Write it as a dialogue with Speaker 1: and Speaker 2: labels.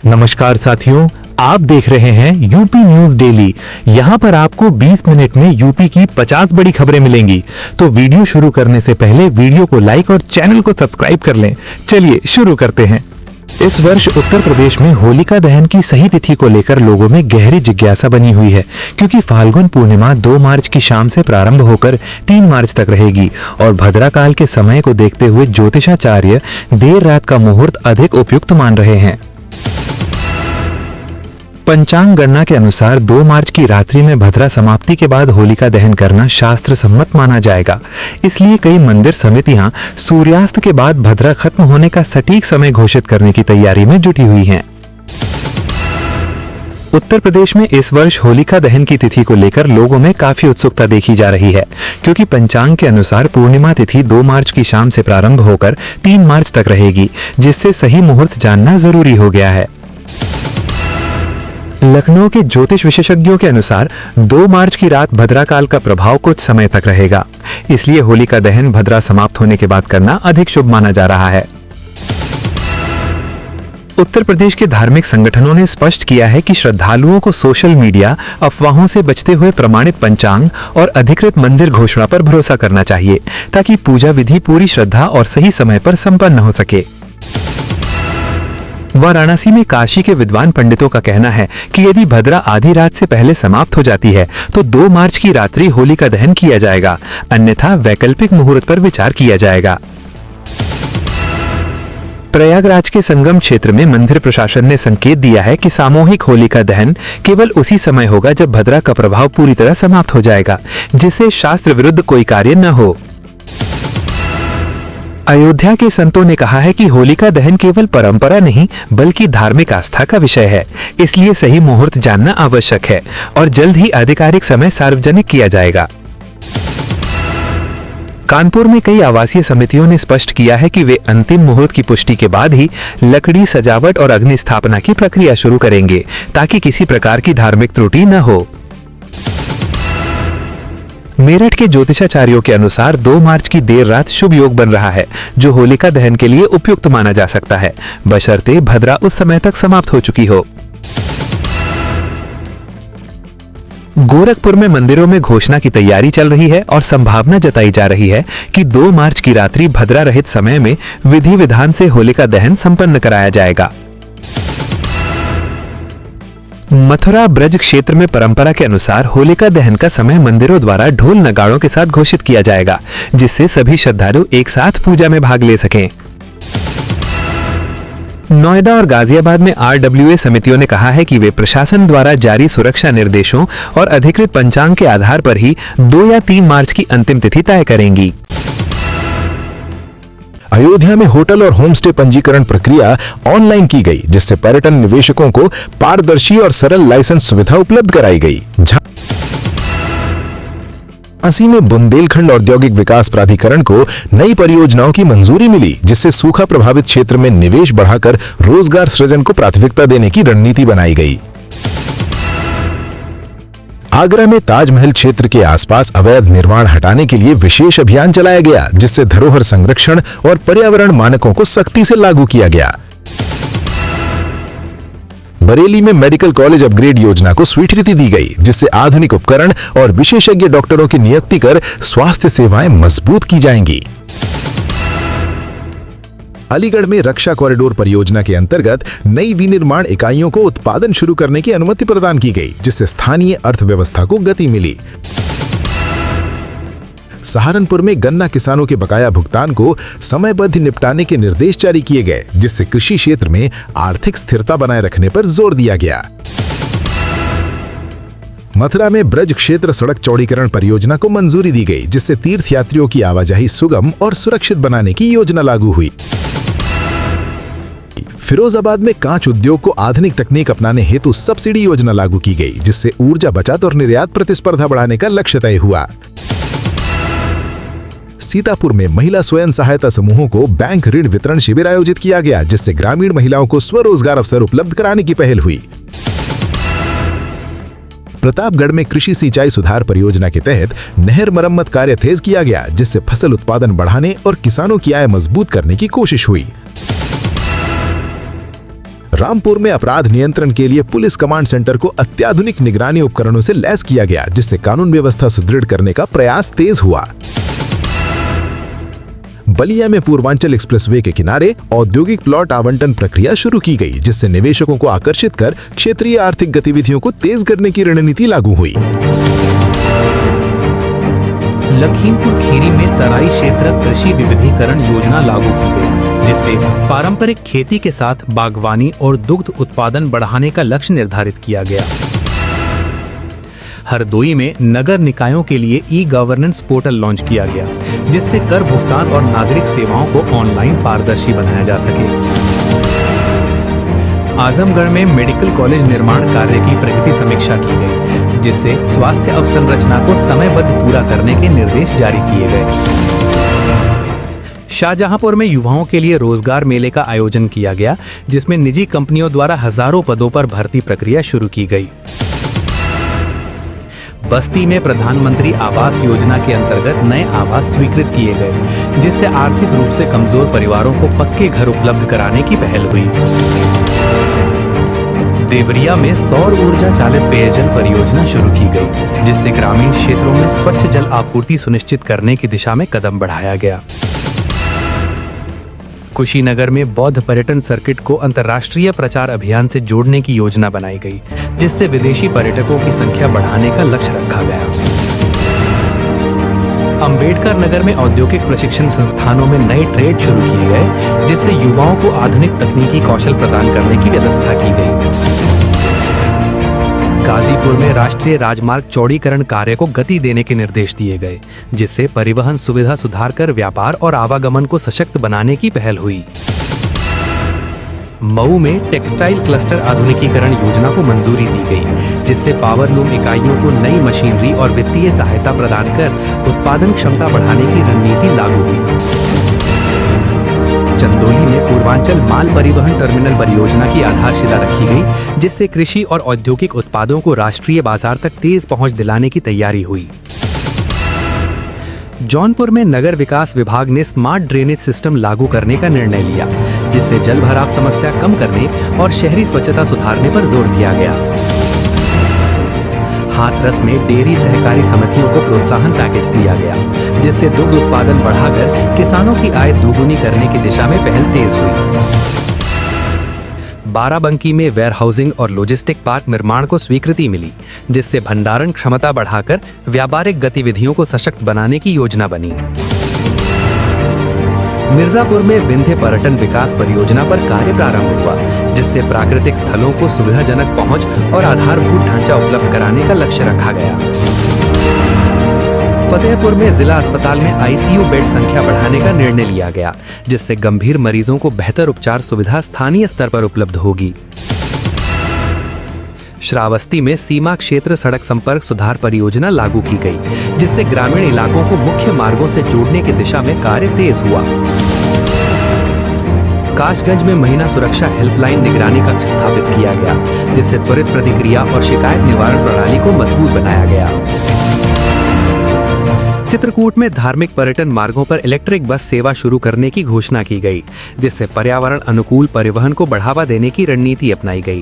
Speaker 1: नमस्कार साथियों, आप देख रहे हैं यूपी न्यूज डेली। यहाँ पर आपको 20 मिनट में यूपी की 50 बड़ी खबरें मिलेंगी। तो वीडियो शुरू करने से पहले वीडियो को लाइक और चैनल को सब्सक्राइब कर लें। चलिए शुरू करते हैं। इस वर्ष उत्तर प्रदेश में होलिका दहन की सही तिथि को लेकर लोगों में गहरी जिज्ञासा बनी हुई है, क्योंकि फाल्गुन पूर्णिमा 2 मार्च की शाम से प्रारंभ होकर 3 मार्च तक रहेगी और भद्रा काल के समय को देखते हुए ज्योतिषाचार्य देर रात का मुहूर्त अधिक उपयुक्त मान रहे हैं। पंचांग गणना के अनुसार 2 मार्च की रात्रि में भद्रा समाप्ति के बाद होलिका दहन करना शास्त्र सम्मत माना जाएगा। इसलिए कई मंदिर समितियां सूर्यास्त के बाद भद्रा खत्म होने का सटीक समय घोषित करने की तैयारी में जुटी हुई हैं। उत्तर प्रदेश में इस वर्ष होलिका दहन की तिथि को लेकर लोगों में काफी उत्सुकता देखी जा रही है, क्योंकि पंचांग के अनुसार पूर्णिमा तिथि 2 मार्च की शाम से प्रारंभ होकर 3 मार्च तक रहेगी, जिससे सही मुहूर्त जानना जरूरी हो गया है। लखनऊ के ज्योतिष विशेषज्ञों के अनुसार 2 मार्च की रात भद्रा काल का प्रभाव कुछ समय तक रहेगा, इसलिए होलिका दहन भद्रा समाप्त होने के बाद करना अधिक शुभ माना जा रहा है। उत्तर प्रदेश के धार्मिक संगठनों ने स्पष्ट किया है कि श्रद्धालुओं को सोशल मीडिया अफवाहों से बचते हुए प्रमाणित पंचांग और अधिकृत मंदिर घोषणा पर भरोसा करना चाहिए, ताकि पूजा विधि पूरी श्रद्धा और सही समय पर संपन्न हो सके। वाराणसी में काशी के विद्वान पंडितों का कहना है कि यदि भद्रा आधी रात से पहले समाप्त हो जाती है तो 2 मार्च की रात्रि होलिका दहन किया जाएगा, अन्यथा वैकल्पिक मुहूर्त पर विचार किया जाएगा। प्रयागराज के संगम क्षेत्र में मंदिर प्रशासन ने संकेत दिया है कि सामूहिक होलिका दहन केवल उसी समय होगा जब भद्रा का प्रभाव पूरी तरह समाप्त हो जाएगा, जिससे शास्त्र विरुद्ध कोई कार्य न हो। अयोध्या के संतों ने कहा है कि होलिका दहन केवल परंपरा नहीं बल्कि धार्मिक आस्था का विषय है, इसलिए सही मुहूर्त जानना आवश्यक है और जल्द ही आधिकारिक समय सार्वजनिक किया जाएगा। कानपुर में कई आवासीय समितियों ने स्पष्ट किया है कि वे अंतिम मुहूर्त की पुष्टि के बाद ही लकड़ी सजावट और अग्नि स्थापना की प्रक्रिया शुरू करेंगे, ताकि किसी प्रकार की धार्मिक त्रुटि न हो। मेरठ के ज्योतिषाचार्यों के अनुसार 2 मार्च की देर रात शुभ योग बन रहा है, जो होलिका दहन के लिए उपयुक्त माना जा सकता है, बशर्ते भद्रा उस समय तक समाप्त हो चुकी हो। गोरखपुर में मंदिरों में घोषणा की तैयारी चल रही है और संभावना जताई जा रही है कि 2 मार्च की रात्रि भद्रा रहित समय में विधि विधान से होलिका दहन संपन्न कराया जाएगा। मथुरा ब्रज क्षेत्र में परंपरा के अनुसार होलिका दहन का समय मंदिरों द्वारा ढोल नगाड़ों के साथ घोषित किया जाएगा, जिससे सभी श्रद्धालु एक साथ पूजा में भाग ले सकें। नोएडा और गाजियाबाद में RWA समितियों ने कहा है कि वे प्रशासन द्वारा जारी सुरक्षा निर्देशों और अधिकृत पंचांग के आधार पर ही 2 या 3 मार्च की अंतिम तिथि तय करेंगी।
Speaker 2: अयोध्या में होटल और होमस्टे पंजीकरण प्रक्रिया ऑनलाइन की गई, जिससे पर्यटन निवेशकों को पारदर्शी और सरल लाइसेंस सुविधा उपलब्ध कराई गई। झांसी में बुंदेलखंड औद्योगिक विकास प्राधिकरण को नई परियोजनाओं की मंजूरी मिली, जिससे सूखा प्रभावित क्षेत्र में निवेश बढ़ाकर रोजगार सृजन को प्राथमिकता देने की रणनीति बनाई गई। आगरा में ताजमहल क्षेत्र के आसपास अवैध निर्माण हटाने के लिए विशेष अभियान चलाया गया, जिससे धरोहर संरक्षण और पर्यावरण मानकों को सख्ती से लागू किया गया। बरेली में मेडिकल कॉलेज अपग्रेड योजना को स्वीकृति दी गई, जिससे आधुनिक उपकरण और विशेषज्ञ डॉक्टरों की नियुक्ति कर स्वास्थ्य सेवाएं मजबूत की जाएंगी। अलीगढ़ में रक्षा कॉरिडोर परियोजना के अंतर्गत नई विनिर्माण इकाइयों को उत्पादन शुरू करने की अनुमति प्रदान की गई, जिससे स्थानीय अर्थव्यवस्था को गति मिली। सहारनपुर में गन्ना किसानों के बकाया भुगतान को समयबद्ध निपटाने के निर्देश जारी किए गए, जिससे कृषि क्षेत्र में आर्थिक स्थिरता बनाए रखने पर जोर दिया गया। मथुरा में ब्रज क्षेत्र सड़क चौड़ीकरण परियोजना को मंजूरी दी गई, जिससे तीर्थयात्रियों की आवाजाही सुगम और सुरक्षित बनाने की योजना लागू हुई। फिरोजाबाद में कांच उद्योग को आधुनिक तकनीक अपनाने हेतु सब्सिडी योजना लागू की गई, जिससे ऊर्जा बचत और निर्यात प्रतिस्पर्धा बढ़ाने का लक्ष्य तय हुआ। सीतापुर में महिला स्वयं सहायता समूहों को बैंक ऋण वितरण शिविर आयोजित किया गया, जिससे ग्रामीण महिलाओं को स्वरोजगार अवसर उपलब्ध कराने की पहल हुई। प्रतापगढ़ में कृषि सिंचाई सुधार परियोजना के तहत नहर मरम्मत कार्य तेज किया गया, जिससे फसल उत्पादन बढ़ाने और किसानों की आय मजबूत करने की कोशिश हुई। रामपुर में अपराध नियंत्रण के लिए पुलिस कमांड सेंटर को अत्याधुनिक निगरानी उपकरणों से लैस किया गया, जिससे कानून व्यवस्था सुदृढ़ करने का प्रयास तेज हुआ। बलिया में पूर्वांचल एक्सप्रेसवे के किनारे औद्योगिक प्लॉट आवंटन प्रक्रिया शुरू की गई, जिससे निवेशकों को आकर्षित कर क्षेत्रीय आर्थिक गतिविधियों को तेज करने की रणनीति लागू हुई।
Speaker 1: लखीमपुर खीरी में तराई क्षेत्र कृषि विविधीकरण योजना लागू की गई, जिससे पारंपरिक खेती के साथ बागवानी और दुग्ध उत्पादन बढ़ाने का लक्ष्य निर्धारित किया गया। हरदोई में नगर निकायों के लिए ई-गवर्नेंस पोर्टल लॉन्च किया गया, जिससे कर भुगतान और नागरिक सेवाओं को ऑनलाइन पारदर्शी बनाया जा सके। आजमगढ़ में मेडिकल कॉलेज निर्माण कार्य की प्रगति समीक्षा की गई, जिससे स्वास्थ्य अवसंरचना को समयबद्ध पूरा करने के निर्देश जारी किए गए। शाहजहांपुर में युवाओं के लिए रोजगार मेले का आयोजन किया गया, जिसमें निजी कंपनियों द्वारा हजारों पदों पर भर्ती प्रक्रिया शुरू की गई। बस्ती में प्रधानमंत्री आवास योजना के अंतर्गत नए आवास स्वीकृत किए गए, जिससे आर्थिक रूप से कमजोर परिवारों को पक्के घर उपलब्ध कराने की पहल हुई। देवरिया में सौर ऊर्जा चालित पेयजल परियोजना शुरू की गई, जिससे ग्रामीण क्षेत्रों में स्वच्छ जल आपूर्ति सुनिश्चित करने की दिशा में कदम बढ़ाया गया। कुशीनगर में बौद्ध पर्यटन सर्किट को अंतर्राष्ट्रीय प्रचार अभियान से जोड़ने की योजना बनाई गई, जिससे विदेशी पर्यटकों की संख्या बढ़ाने का लक्ष्य रखा गया। अंबेडकर नगर में औद्योगिक प्रशिक्षण संस्थानों में नए ट्रेड शुरू किए गए, जिससे युवाओं को आधुनिक तकनीकी कौशल प्रदान करने की व्यवस्था की गई। गाजीपुर में राष्ट्रीय राजमार्ग चौड़ीकरण कार्य को गति देने के निर्देश दिए गए, जिससे परिवहन सुविधा सुधार कर व्यापार और आवागमन को सशक्त बनाने की पहल हुई। मऊ में टेक्सटाइल क्लस्टर आधुनिकीकरण योजना को मंजूरी दी गई, जिससे पावरलूम इकाइयों को नई मशीनरी और वित्तीय सहायता प्रदान कर उत्पादन क्षमता बढ़ाने की रणनीति लागू हुई। चंदौली में पूर्वांचल माल परिवहन टर्मिनल परियोजना की आधारशिला रखी गई, जिससे कृषि और औद्योगिक उत्पादों को राष्ट्रीय बाजार तक तेज पहुंच दिलाने की तैयारी हुई। जौनपुर में नगर विकास विभाग ने स्मार्ट ड्रेनेज सिस्टम लागू करने का निर्णय लिया, जिससे जल भराव समस्या कम करने और शहरी स्वच्छता सुधारने पर जोर दिया गया। हाथरस में डेयरी सहकारी समितियों को प्रोत्साहन पैकेज दिया गया, जिससे दुग्ध उत्पादन बढ़ाकर किसानों की आय दोगुनी करने की दिशा में पहल तेज हुई। बाराबंकी में वेयरहाउसिंग और लॉजिस्टिक पार्क निर्माण को स्वीकृति मिली, जिससे भंडारण क्षमता बढ़ाकर व्यापारिक गतिविधियों को सशक्त बनाने की योजना बनी। मिर्जापुर में विंध्य पर्यटन विकास परियोजना पर कार्य प्रारंभ हुआ, जिससे प्राकृतिक स्थलों को सुविधाजनक पहुंच और आधारभूत ढांचा उपलब्ध कराने का लक्ष्य रखा गया। फतेहपुर में जिला अस्पताल में आईसीयू बेड संख्या बढ़ाने का निर्णय लिया गया, जिससे गंभीर मरीजों को बेहतर उपचार सुविधा स्थानीय स्तर पर उपलब्ध होगी। श्रावस्ती में सीमा क्षेत्र सड़क संपर्क सुधार परियोजना लागू की गई, जिससे ग्रामीण इलाकों को मुख्य मार्गों से जोड़ने की दिशा में कार्य तेज हुआ। काशगंज में महिला सुरक्षा हेल्पलाइन निगरानी कक्ष स्थापित किया गया, जिससे त्वरित प्रतिक्रिया और शिकायत निवारण प्रणाली को मजबूत बनाया गया। चित्रकूट में धार्मिक पर्यटन मार्गों पर इलेक्ट्रिक बस सेवा शुरू करने की घोषणा की गई, जिससे पर्यावरण अनुकूल परिवहन को बढ़ावा देने की रणनीति अपनाई गई।